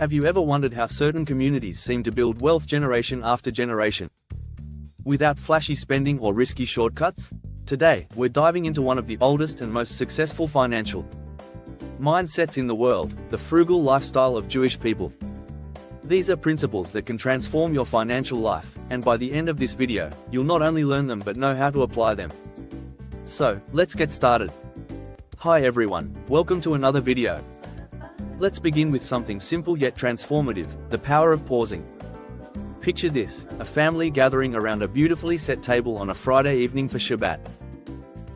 Have you ever wondered how certain communities seem to build wealth generation after generation, without flashy spending or risky shortcuts? Today, we're diving into one of the oldest and most successful financial mindsets in the world, the frugal lifestyle of Jewish people. These are principles that can transform your financial life, and by the end of this video, you'll not only learn them but know how to apply them. So, let's get started. Hi everyone, welcome to another video. Let's begin with something simple yet transformative, the power of pausing. Picture this, a family gathering around a beautifully set table on a Friday evening for Shabbat.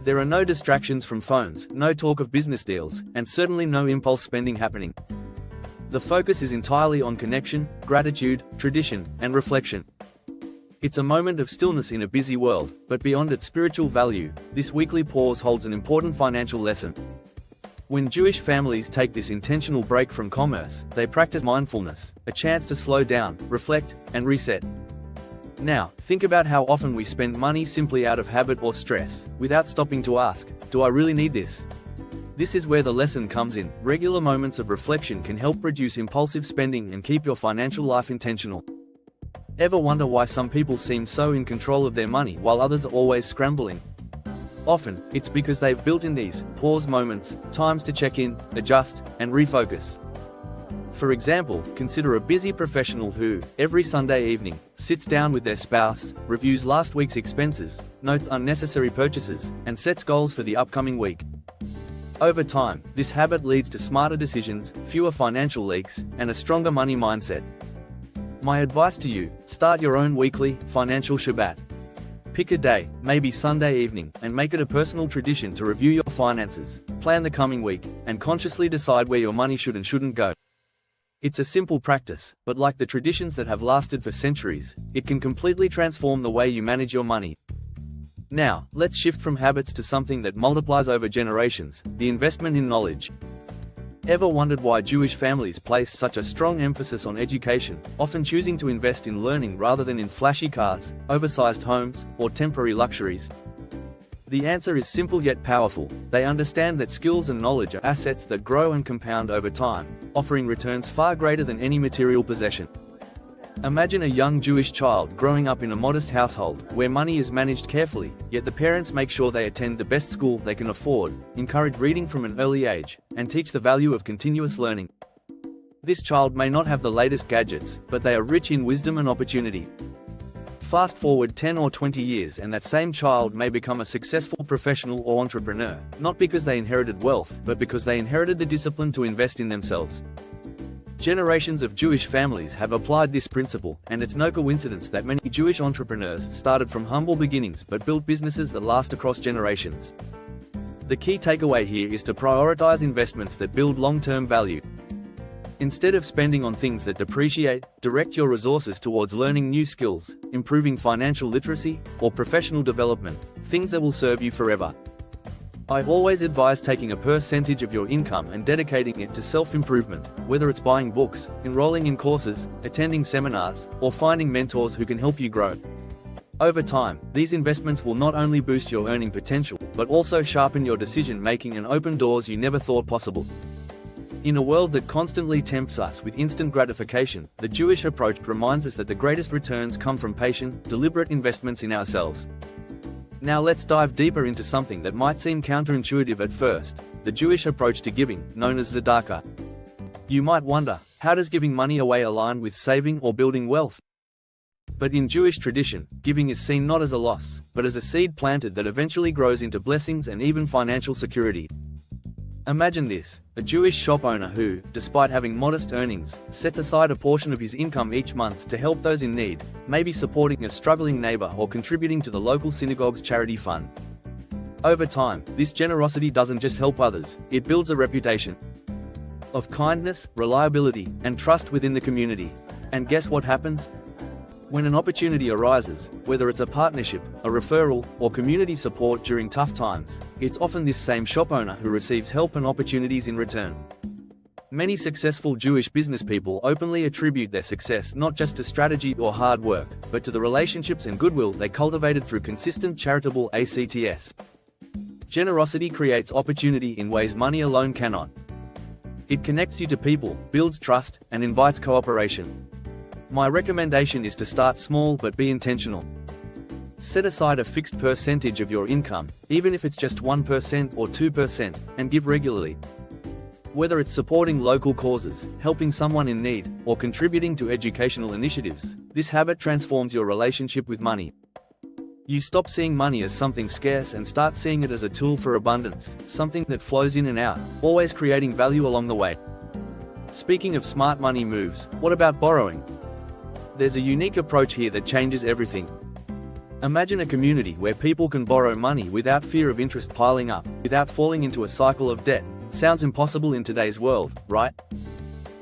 There are no distractions from phones, no talk of business deals, and certainly no impulse spending happening. The focus is entirely on connection, gratitude, tradition, and reflection. It's a moment of stillness in a busy world, but beyond its spiritual value, this weekly pause holds an important financial lesson. When Jewish families take this intentional break from commerce, they practice mindfulness, a chance to slow down, reflect, and reset. Now, think about how often we spend money simply out of habit or stress, without stopping to ask, do I really need this? This is where the lesson comes in. Regular moments of reflection can help reduce impulsive spending and keep your financial life intentional. Ever wonder why some people seem so in control of their money while others are always scrambling? Often, it's because they've built in these pause moments, times to check in, adjust, and refocus. For example, consider a busy professional who, every Sunday evening, sits down with their spouse, reviews last week's expenses, notes unnecessary purchases, and sets goals for the upcoming week. Over time, this habit leads to smarter decisions, fewer financial leaks, and a stronger money mindset. My advice to you, start your own weekly, financial Shabbat. Pick a day, maybe Sunday evening, and make it a personal tradition to review your finances, plan the coming week, and consciously decide where your money should and shouldn't go. It's a simple practice, but like the traditions that have lasted for centuries, it can completely transform the way you manage your money. Now, let's shift from habits to something that multiplies over generations, the investment in knowledge. Ever wondered why Jewish families place such a strong emphasis on education, often choosing to invest in learning rather than in flashy cars, oversized homes, or temporary luxuries? The answer is simple yet powerful. They understand that skills and knowledge are assets that grow and compound over time, offering returns far greater than any material possession. Imagine a young Jewish child growing up in a modest household, where money is managed carefully, yet the parents make sure they attend the best school they can afford, encourage reading from an early age, and teach the value of continuous learning. This child may not have the latest gadgets, but they are rich in wisdom and opportunity. Fast forward 10 or 20 years and that same child may become a successful professional or entrepreneur, not because they inherited wealth, but because they inherited the discipline to invest in themselves. Generations of Jewish families have applied this principle, and it's no coincidence that many Jewish entrepreneurs started from humble beginnings but built businesses that last across generations. The key takeaway here is to prioritize investments that build long-term value. Instead of spending on things that depreciate, direct your resources towards learning new skills, improving financial literacy, or professional development, things that will serve you forever. I always advise taking a percentage of your income and dedicating it to self-improvement, whether it's buying books, enrolling in courses, attending seminars, or finding mentors who can help you grow. Over time, these investments will not only boost your earning potential, but also sharpen your decision-making and open doors you never thought possible. In a world that constantly tempts us with instant gratification, the Jewish approach reminds us that the greatest returns come from patient, deliberate investments in ourselves. Now let's dive deeper into something that might seem counterintuitive at first, the Jewish approach to giving, known as tzedakah. You might wonder, how does giving money away align with saving or building wealth? But in Jewish tradition, giving is seen not as a loss, but as a seed planted that eventually grows into blessings and even financial security. Imagine this, a Jewish shop owner who, despite having modest earnings, sets aside a portion of his income each month to help those in need, maybe supporting a struggling neighbor or contributing to the local synagogue's charity fund. Over time, this generosity doesn't just help others, it builds a reputation of kindness, reliability, and trust within the community. And guess what happens? When an opportunity arises, whether it's a partnership, a referral, or community support during tough times, it's often this same shop owner who receives help and opportunities in return. Many successful Jewish business people openly attribute their success not just to strategy or hard work, but to the relationships and goodwill they cultivated through consistent charitable acts. Generosity creates opportunity in ways money alone cannot. It connects you to people, builds trust, and invites cooperation. My recommendation is to start small but be intentional. Set aside a fixed percentage of your income, even if it's just 1% or 2%, and give regularly. Whether it's supporting local causes, helping someone in need, or contributing to educational initiatives, this habit transforms your relationship with money. You stop seeing money as something scarce and start seeing it as a tool for abundance, something that flows in and out, always creating value along the way. Speaking of smart money moves, what about borrowing? There's a unique approach here that changes everything. Imagine a community where people can borrow money without fear of interest piling up, without falling into a cycle of debt. Sounds impossible in today's world, right?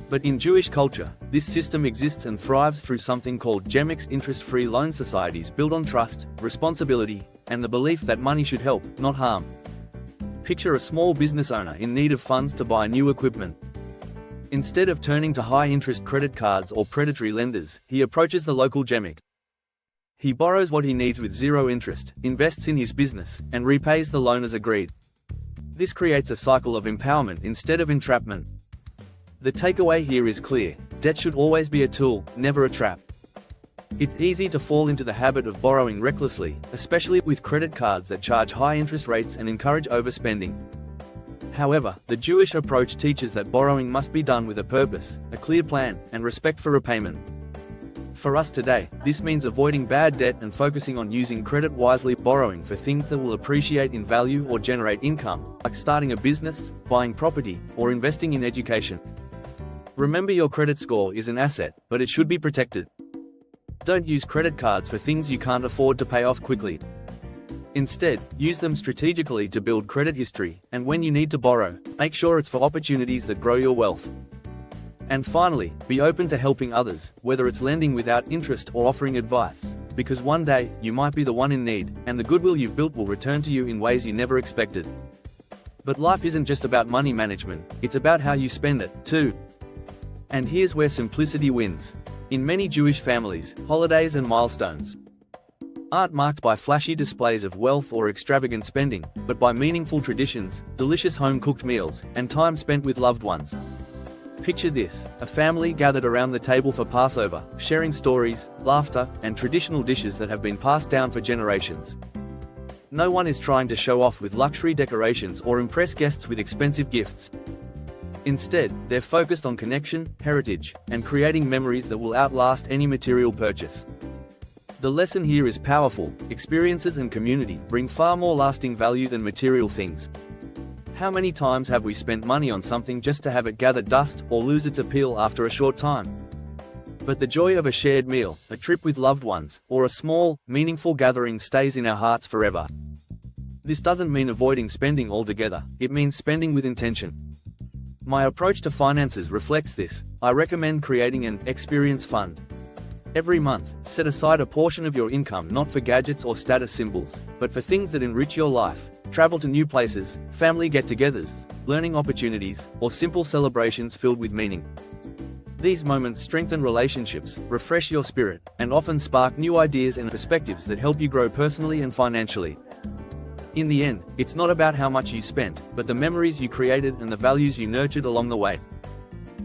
But in Jewish culture, this system exists and thrives through something called Gemix interest-free loan societies built on trust, responsibility, and the belief that money should help, not harm. Picture a small business owner in need of funds to buy new equipment. Instead of turning to high-interest credit cards or predatory lenders, he approaches the local Gemix. He borrows what he needs with zero interest, invests in his business, and repays the loan as agreed. This creates a cycle of empowerment instead of entrapment. The takeaway here is clear: debt should always be a tool, never a trap. It's easy to fall into the habit of borrowing recklessly, especially with credit cards that charge high interest rates and encourage overspending. However, the Jewish approach teaches that borrowing must be done with a purpose, a clear plan, and respect for repayment. For us today, this means avoiding bad debt and focusing on using credit wisely, borrowing for things that will appreciate in value or generate income, like starting a business, buying property, or investing in education. Remember, your credit score is an asset, but it should be protected. Don't use credit cards for things you can't afford to pay off quickly. Instead, use them strategically to build credit history, and when you need to borrow, make sure it's for opportunities that grow your wealth. And finally, be open to helping others, whether it's lending without interest or offering advice, because one day, you might be the one in need, and the goodwill you've built will return to you in ways you never expected. But life isn't just about money management, it's about how you spend it, too. And here's where simplicity wins. In many Jewish families, holidays and milestones aren't marked by flashy displays of wealth or extravagant spending, but by meaningful traditions, delicious home-cooked meals, and time spent with loved ones. Picture this: a family gathered around the table for Passover, sharing stories, laughter, and traditional dishes that have been passed down for generations. No one is trying to show off with luxury decorations or impress guests with expensive gifts. Instead, they're focused on connection, heritage, and creating memories that will outlast any material purchase. The lesson here is powerful: experiences and community bring far more lasting value than material things. How many times have we spent money on something just to have it gather dust or lose its appeal after a short time? But the joy of a shared meal, a trip with loved ones, or a small, meaningful gathering stays in our hearts forever. This doesn't mean avoiding spending altogether, it means spending with intention. My approach to finances reflects this. I recommend creating an experience fund. Every month, set aside a portion of your income not for gadgets or status symbols, but for things that enrich your life: travel to new places, family get-togethers, learning opportunities, or simple celebrations filled with meaning. These moments strengthen relationships, refresh your spirit, and often spark new ideas and perspectives that help you grow personally and financially. In the end, it's not about how much you spent, but the memories you created and the values you nurtured along the way.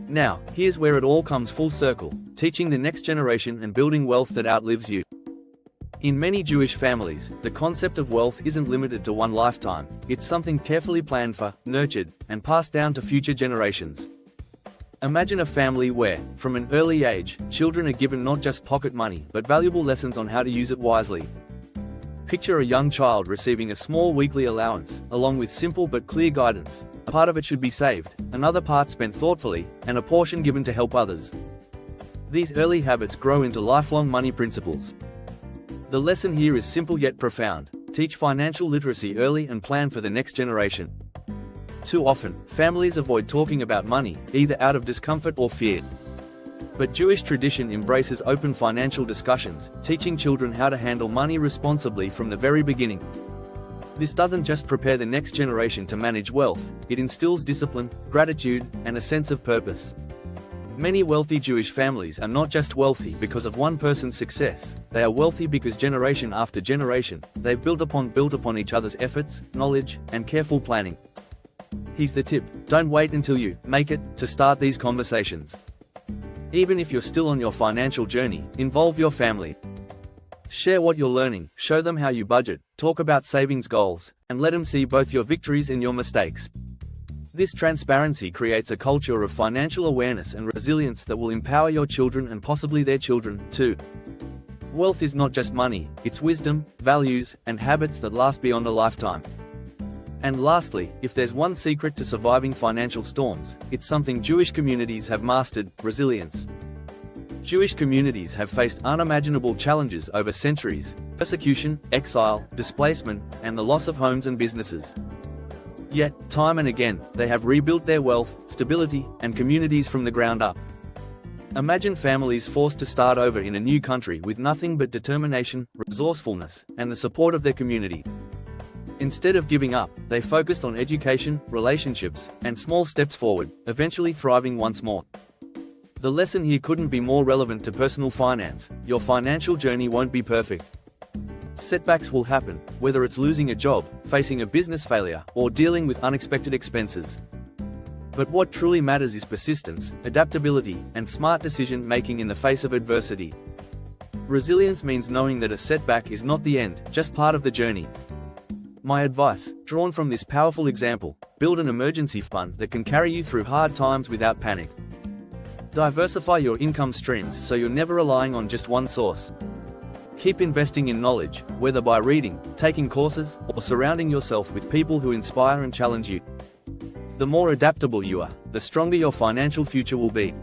Now, here's where it all comes full circle: teaching the next generation and building wealth that outlives you. In many Jewish families, the concept of wealth isn't limited to one lifetime. It's something carefully planned for, nurtured, and passed down to future generations. Imagine a family where, from an early age, children are given not just pocket money, but valuable lessons on how to use it wisely. Picture a young child receiving a small weekly allowance, along with simple but clear guidance. A part of it should be saved, another part spent thoughtfully, and a portion given to help others. These early habits grow into lifelong money principles. The lesson here is simple yet profound: teach financial literacy early and plan for the next generation. Too often, families avoid talking about money, either out of discomfort or fear. But Jewish tradition embraces open financial discussions, teaching children how to handle money responsibly from the very beginning. This doesn't just prepare the next generation to manage wealth, it instills discipline, gratitude, and a sense of purpose. Many wealthy Jewish families are not just wealthy because of one person's success, they are wealthy because generation after generation, they've built upon each other's efforts, knowledge, and careful planning. Here's the tip: don't wait until you make it to start these conversations. Even if you're still on your financial journey, involve your family. Share what you're learning, show them how you budget, talk about savings goals, and let them see both your victories and your mistakes. This transparency creates a culture of financial awareness and resilience that will empower your children and possibly their children, too. Wealth is not just money, it's wisdom, values, and habits that last beyond a lifetime. And lastly, if there's one secret to surviving financial storms, it's something Jewish communities have mastered: resilience. Jewish communities have faced unimaginable challenges over centuries: persecution, exile, displacement, and the loss of homes and businesses. Yet, time and again, they have rebuilt their wealth, stability, and communities from the ground up. Imagine families forced to start over in a new country with nothing but determination, resourcefulness, and the support of their community. Instead of giving up, they focused on education, relationships, and small steps forward, eventually thriving once more. The lesson here couldn't be more relevant to personal finance: your financial journey won't be perfect. Setbacks will happen, whether it's losing a job, facing a business failure, or dealing with unexpected expenses. But what truly matters is persistence, adaptability, and smart decision-making in the face of adversity. Resilience means knowing that a setback is not the end, just part of the journey. My advice, drawn from this powerful example: build an emergency fund that can carry you through hard times without panic. Diversify your income streams so you're never relying on just one source. Keep investing in knowledge, whether by reading, taking courses, or surrounding yourself with people who inspire and challenge you. The more adaptable you are, the stronger your financial future will be.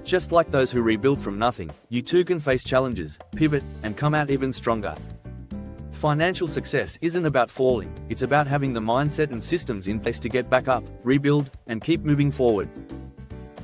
Just like those who rebuild from nothing, you too can face challenges, pivot, and come out even stronger. Financial success isn't about falling, it's about having the mindset and systems in place to get back up, rebuild, and keep moving forward.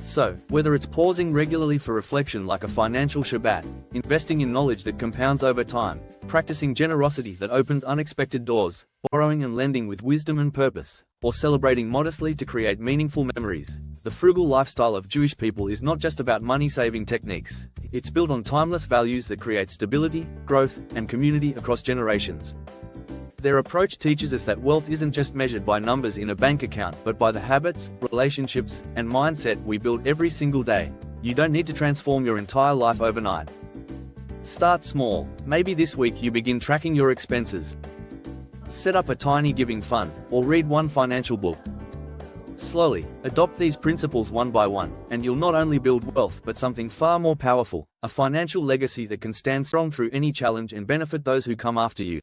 So, whether it's pausing regularly for reflection like a financial Shabbat, investing in knowledge that compounds over time, practicing generosity that opens unexpected doors, borrowing and lending with wisdom and purpose, or celebrating modestly to create meaningful memories, the frugal lifestyle of Jewish people is not just about money-saving techniques. It's built on timeless values that create stability, growth, and community across generations. Their approach teaches us that wealth isn't just measured by numbers in a bank account, but by the habits, relationships, and mindset we build every single day. You don't need to transform your entire life overnight. Start small. Maybe this week you begin tracking your expenses. Set up a tiny giving fund, or read one financial book. Slowly, adopt these principles one by one, and you'll not only build wealth but something far more powerful: a financial legacy that can stand strong through any challenge and benefit those who come after you.